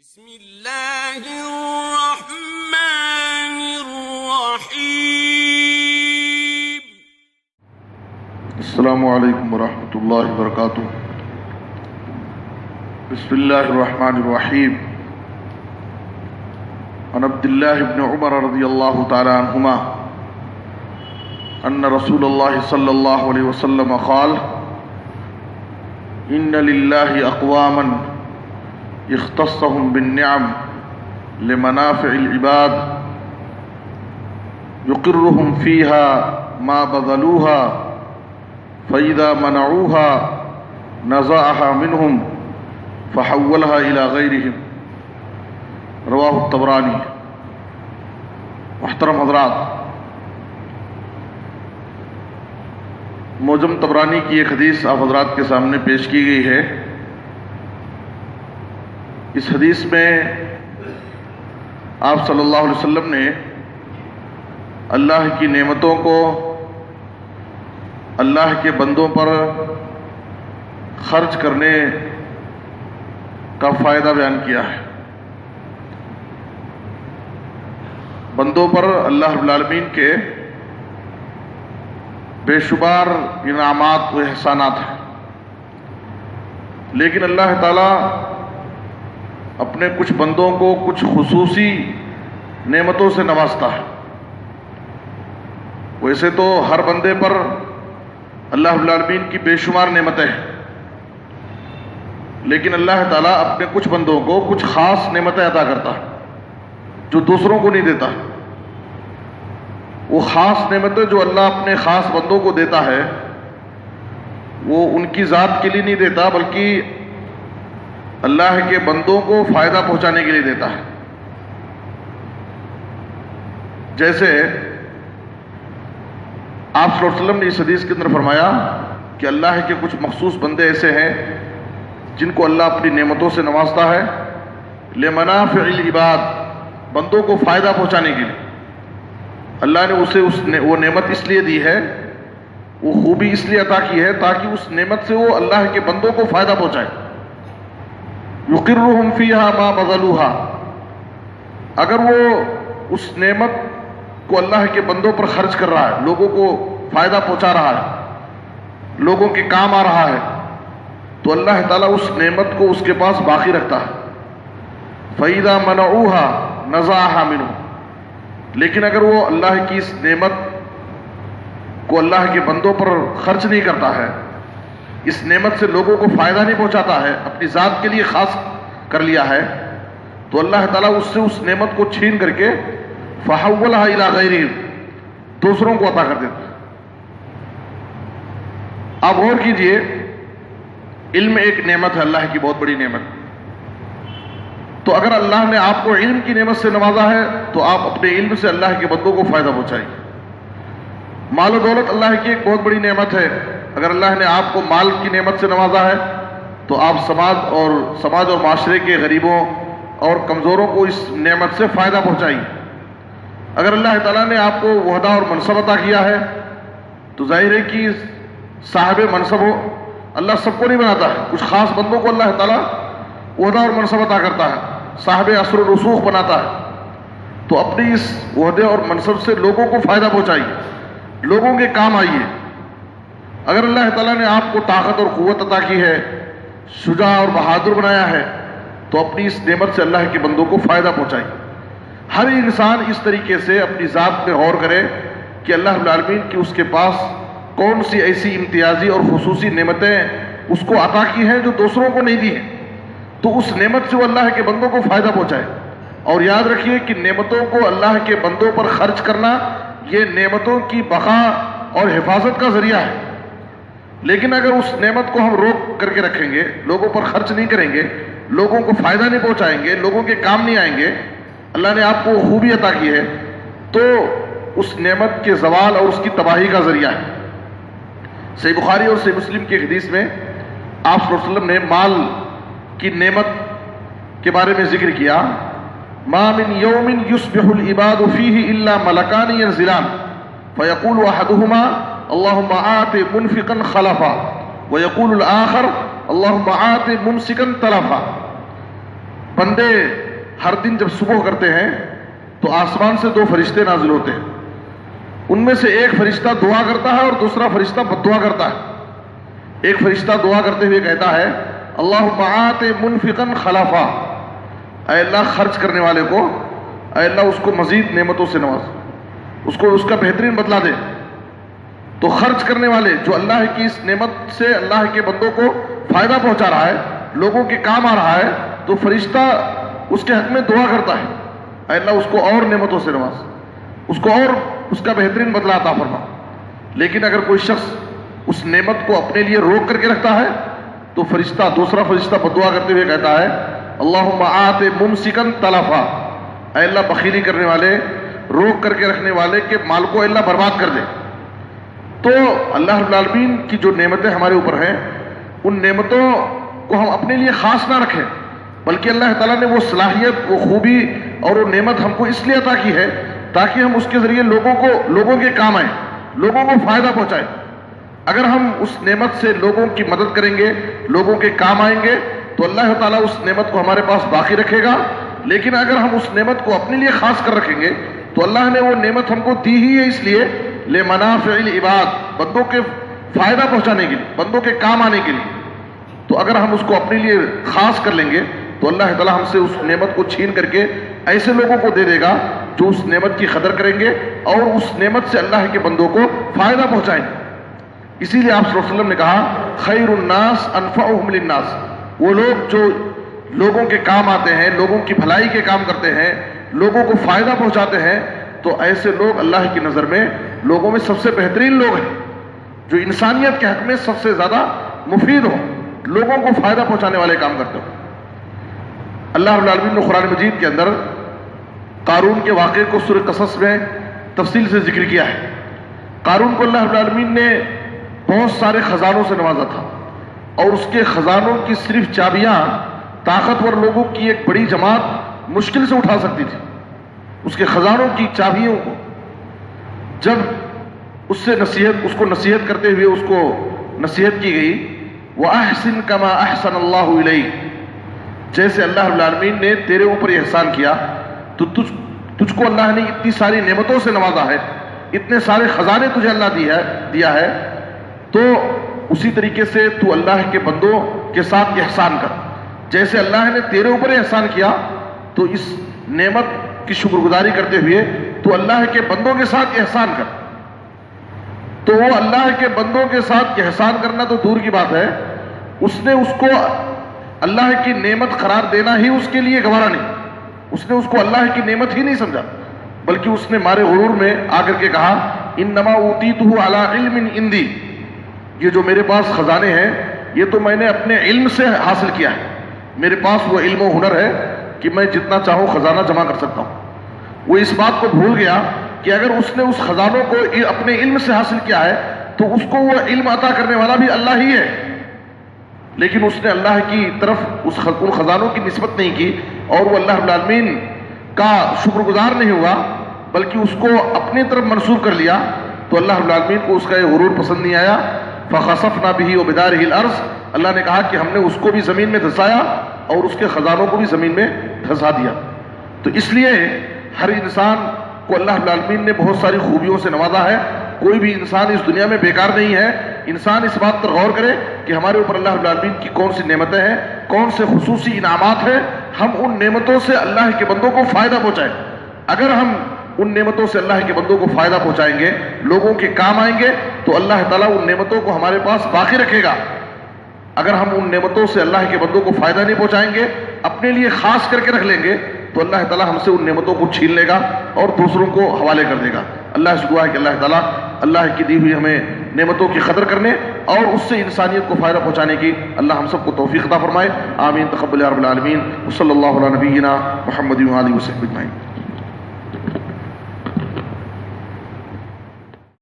بسم اللہ الرحمن الرحیم۔ السلام علیکم ورحمۃ اللہ وبرکاتہ۔ بسم اللہ الرحمن الرحیم۔ عن عبد اللہ بن عمر رضی اللہ تعالی عنہما ان رسول اللہ صلی اللہ علیہ وسلم قال ان للہ اقواما اختصهم بالنعم لمنافع العباد يقرهم فيها ما بذلوها فإذا منعوها نزعها منهم فحولها إلى غيرهم۔ رواہ الطبرانی۔ محترم حضرات، معجم طبرانی کی ایک حدیث آپ حضرات کے سامنے پیش کی گئی ہے۔ اس حدیث میں آپ صلی اللہ علیہ وسلم نے اللہ کی نعمتوں کو اللہ کے بندوں پر خرچ کرنے کا فائدہ بیان کیا ہے۔ بندوں پر اللہ رب العالمین کے بے شمار انعامات و احسانات ہیں، لیکن اللہ تعالیٰ اپنے کچھ بندوں کو کچھ خصوصی نعمتوں سے نوازتا ہے۔ ویسے تو ہر بندے پر اللہ رب العالمین کی بے شمار نعمتیں ہیں، لیکن اللہ تعالیٰ اپنے کچھ بندوں کو کچھ خاص نعمتیں عطا کرتا ہے جو دوسروں کو نہیں دیتا۔ وہ خاص نعمتیں جو اللہ اپنے خاص بندوں کو دیتا ہے وہ ان کی ذات کے لیے نہیں دیتا، بلکہ اللہ کے بندوں کو فائدہ پہنچانے کے لیے دیتا ہے۔ جیسے آپ صلی اللہ علیہ وسلم نے اس حدیث کے اندر فرمایا کہ اللہ کے کچھ مخصوص بندے ایسے ہیں جن کو اللہ اپنی نعمتوں سے نوازتا ہے لمنافع العباد، بندوں کو فائدہ پہنچانے کے لیے۔ اللہ نے اسے وہ نعمت اس لیے دی ہے، وہ خوبی اس لیے عطا کی ہے تاکہ اس نعمت سے وہ اللہ کے بندوں کو فائدہ پہنچائے۔ یقرهم فیہا ما بذلوها، اگر وہ اس نعمت کو اللہ کے بندوں پر خرچ کر رہا ہے، لوگوں کو فائدہ پہنچا رہا ہے، لوگوں کے کام آ رہا ہے، تو اللہ تعالیٰ اس نعمت کو اس کے پاس باقی رکھتا ہے۔ فَإِذَا مَنَعُوهَا نَزَعَهَا مِنْهُ، لیکن اگر وہ اللہ کی اس نعمت کو اللہ کے بندوں پر خرچ نہیں کرتا ہے، اس نعمت سے لوگوں کو فائدہ نہیں پہنچاتا ہے، اپنی ذات کے لیے خاص کر لیا ہے، تو اللہ تعالیٰ اس سے اس نعمت کو چھین کر کے فَحَوَّلَهَا إِلَى غَيْرِهِمْ، دوسروں کو عطا کر دیتا ہے۔ آپ غور کیجئے، علم ایک نعمت ہے، اللہ کی بہت بڑی نعمت۔ تو اگر اللہ نے آپ کو علم کی نعمت سے نوازا ہے تو آپ اپنے علم سے اللہ کے بندوں کو فائدہ پہنچائیے۔ مال و دولت اللہ کی ایک بہت بڑی نعمت ہے، اگر اللہ نے آپ کو مال کی نعمت سے نوازا ہے تو آپ سماج اور معاشرے کے غریبوں اور کمزوروں کو اس نعمت سے فائدہ پہنچائیے۔ اگر اللہ تعالیٰ نے آپ کو عہدہ اور منصب عطا کیا ہے تو ظاہر ہے کہ صاحب منصب ہو، اللہ سب کو نہیں بناتا ہے، کچھ خاص بندوں کو اللہ تعالیٰ عہدہ اور منصب عطا کرتا ہے، صاحب اثر و رسوخ بناتا ہے۔ تو اپنی اس عہدے اور منصب سے لوگوں کو فائدہ پہنچائیے، لوگوں کے کام آئیے۔ اگر اللہ تعالیٰ نے آپ کو طاقت اور قوت عطا کی ہے، شجاع اور بہادر بنایا ہے، تو اپنی اس نعمت سے اللہ کے بندوں کو فائدہ پہنچائیں۔ ہر انسان اس طریقے سے اپنی ذات پہ غور کرے کہ اللہ رب العالمین کی اس کے پاس کون سی ایسی امتیازی اور خصوصی نعمتیں اس کو عطا کی ہیں جو دوسروں کو نہیں دی ہیں، تو اس نعمت سے وہ اللہ کے بندوں کو فائدہ پہنچائے۔ اور یاد رکھیے کہ نعمتوں کو اللہ کے بندوں پر خرچ کرنا یہ نعمتوں کی بقا اور حفاظت کا ذریعہ ہے، لیکن اگر اس نعمت کو ہم روک کر کے رکھیں گے، لوگوں پر خرچ نہیں کریں گے، لوگوں کو فائدہ نہیں پہنچائیں گے، لوگوں کے کام نہیں آئیں گے، اللہ نے آپ کو خوبی عطا کی ہے، تو اس نعمت کے زوال اور اس کی تباہی کا ذریعہ ہے۔ صحیح بخاری اور صحیح مسلم کی حدیث میں آپ صلی اللہ علیہ وسلم نے مال کی نعمت کے بارے میں ذکر کیا، ما من یوم یصبح العباد فیہ الا ملکان ینزلان فیقول احدہما اللہم آت منفقا خلفا ویقول الآخر اللہم آت ممسکا تلفا۔ بندے ہر دن جب صبح کرتے ہیں تو آسمان سے 2 فرشتے نازل ہوتے ہیں. ان میں سے ایک فرشتہ دعا کرتا ہے اور دوسرا فرشتہ بد دعا کرتا ہے. ایک فرشتہ دعا کرتے ہوئے کہتا ہے اللہم آت منفقا خلافا، اے اللہ خرچ کرنے والے کو، اے اللہ اس کو مزید نعمتوں سے نواز، اس کو اس کا بہترین بدلہ دے. تو خرچ کرنے والے جو اللہ کی اس نعمت سے اللہ کے بندوں کو فائدہ پہنچا رہا ہے، لوگوں کے کام آ رہا ہے، تو فرشتہ اس کے حق میں دعا کرتا ہے اے اللہ اس کو اور نعمتوں سے نواز، اس کو اور اس کا بہترین بدلہ عطا فرما. لیکن اگر کوئی شخص اس نعمت کو اپنے لیے روک کر کے رکھتا ہے تو دوسرا فرشتہ بددعا کرتے ہوئے کہتا ہے اللہم آت ممسکا تلفا، اے اللہ بخیلی کرنے والے، روک کر کے رکھنے والے کے مال کو اللہ برباد کر دے. تو اللہ رب العالمین کی جو نعمتیں ہمارے اوپر ہیں، ان نعمتوں کو ہم اپنے لیے خاص نہ رکھیں، بلکہ اللہ تعالیٰ نے وہ صلاحیت، وہ خوبی اور وہ نعمت ہم کو اس لیے عطا کی ہے تاکہ ہم اس کے ذریعے لوگوں کے کام آئیں، لوگوں کو فائدہ پہنچائیں. اگر ہم اس نعمت سے لوگوں کی مدد کریں گے، لوگوں کے کام آئیں گے، تو اللہ تعالیٰ اس نعمت کو ہمارے پاس باقی رکھے گا. لیکن اگر ہم اس نعمت کو اپنے لیے خاص کر رکھیں گے تو اللہ نے وہ نعمت ہم کو دی ہی ہے اس لیے لمنافع العباد، بندوں کے فائدہ پہنچانے کے لیے، بندوں کے کام آنے کے لیے. تو اگر ہم اس کو اپنے لیے خاص کر لیں گے تو اللہ تعالیٰ ہم سے اس نعمت کو چھین کر کے ایسے لوگوں کو دے دے گا جو اس نعمت کی قدر کریں گے اور اس نعمت سے اللہ کے بندوں کو فائدہ پہنچائیں گے. اسی لیے آپ صلی اللہ علیہ وسلم نے کہا خیر الناس انفعهم للناس، وہ لوگ جو لوگوں کے کام آتے ہیں، لوگوں کی بھلائی کے کام کرتے ہیں، لوگوں کو فائدہ پہنچاتے ہیں، تو ایسے لوگ اللہ کی نظر میں لوگوں میں سب سے بہترین لوگ ہیں، جو انسانیت کے حق میں سب سے زیادہ مفید ہوں، لوگوں کو فائدہ پہنچانے والے کام کرتے ہوں. اللہ رب العالمین نے قرآن مجید کے اندر قارون کے واقعے کو سورہ قصص میں تفصیل سے ذکر کیا ہے. قارون کو اللہ رب العالمین نے بہت سارے خزانوں سے نوازا تھا، اور اس کے خزانوں کی صرف چابیاں طاقتور لوگوں کی ایک بڑی جماعت مشکل سے اٹھا سکتی تھی. اس کے خزانوں کی چابیوں کو جب اس کو نصیحت کرتے ہوئے اس کو نصیحت کی گئی وَأَحْسِن كَمَا أَحْسَنَ اللَّهُ إِلَيْكَ، جیسے اللہ رب العالمین نے تیرے اوپر احسان کیا تو تجھ کو اللہ نے اتنی ساری نعمتوں سے نوازا ہے، اتنے سارے خزانے تجھے اللہ دیا ہے، تو اسی طریقے سے تو اللہ کے بندوں کے ساتھ احسان کر. جیسے اللہ نے تیرے اوپر احسان کیا تو اس نعمت کی شکر گزاری کرتے ہوئے تو اللہ کے بندوں کے ساتھ احسان کر. تو وہ اللہ کے بندوں کے ساتھ احسان کرنا تو دور کی بات ہے، اس نے اس کو اللہ کی نعمت قرار دینا ہی اس کے لیے گوارا نہیں. اس نے اس کو اللہ کی نعمت ہی نہیں سمجھا، بلکہ اس نے مارے غرور میں آ کر کے کہا انما اوتیتہ علی علم عندی، یہ جو میرے پاس خزانے ہیں یہ تو میں نے اپنے علم سے حاصل کیا ہے، میرے پاس وہ علم و ہنر ہے کہ میں جتنا چاہوں خزانہ جمع کر سکتا ہوں. وہ اس بات کو بھول گیا کہ اگر اس نے اس خزانوں کو اپنے علم سے حاصل کیا ہے تو اس کو وہ علم عطا کرنے والا بھی اللہ ہی ہے، لیکن اس نے اللہ کی طرف ان خزانوں کی نسبت نہیں کی اور وہ اللہ رب العالمین کا شکر گزار نہیں ہوا، بلکہ اس کو اپنی طرف منسوب کر لیا. تو اللہ رب العالمین کو اس کا یہ غرور پسند نہیں آیا. فَخَسَفْنَا بِهِ وَبِدَارِهِ الْأَرْضِ، اللہ نے کہا کہ ہم نے اس کو بھی زمین میں دھسایا اور اس کے خزانوں کو بھی زمین میں دھسا دیا. تو اس لیے ہر انسان کو اللہ رب العالمین نے بہت ساری خوبیوں سے نوازا ہے. کوئی بھی انسان اس دنیا میں بیکار نہیں ہے. انسان اس بات پر غور کرے کہ ہمارے اوپر اللہ رب العالمین کی کون سی نعمتیں ہیں، کون سے خصوصی انعامات ہیں، ہم ان نعمتوں سے اللہ کے بندوں کو فائدہ پہنچائیں. اگر ہم ان نعمتوں سے اللہ کے بندوں کو فائدہ پہنچائیں گے، لوگوں کے کام آئیں گے، تو اللہ تعالیٰ ان نعمتوں کو ہمارے پاس باقی رکھے گا. اگر ہم ان نعمتوں سے اللہ کے بندوں کو فائدہ نہیں پہنچائیں گے، اپنے لیے خاص کر کے رکھ لیں گے، تو اللہ تعالیٰ ہم سے ان نعمتوں کو چھین لے گا اور دوسروں کو حوالے کر دے گا. اللہ سے دعا ہے کہ اللہ تعالیٰ اللہ کی دی ہوئی ہمیں نعمتوں کی قدر کرنے اور اس سے انسانیت کو فائدہ پہنچانے کی اللہ ہم سب کو توفیق عطا فرمائے. آمین. تقبل یا رب العالمین. صلی اللہ علیہ نبینا محمد و آلہ وصحبہ اجمعین.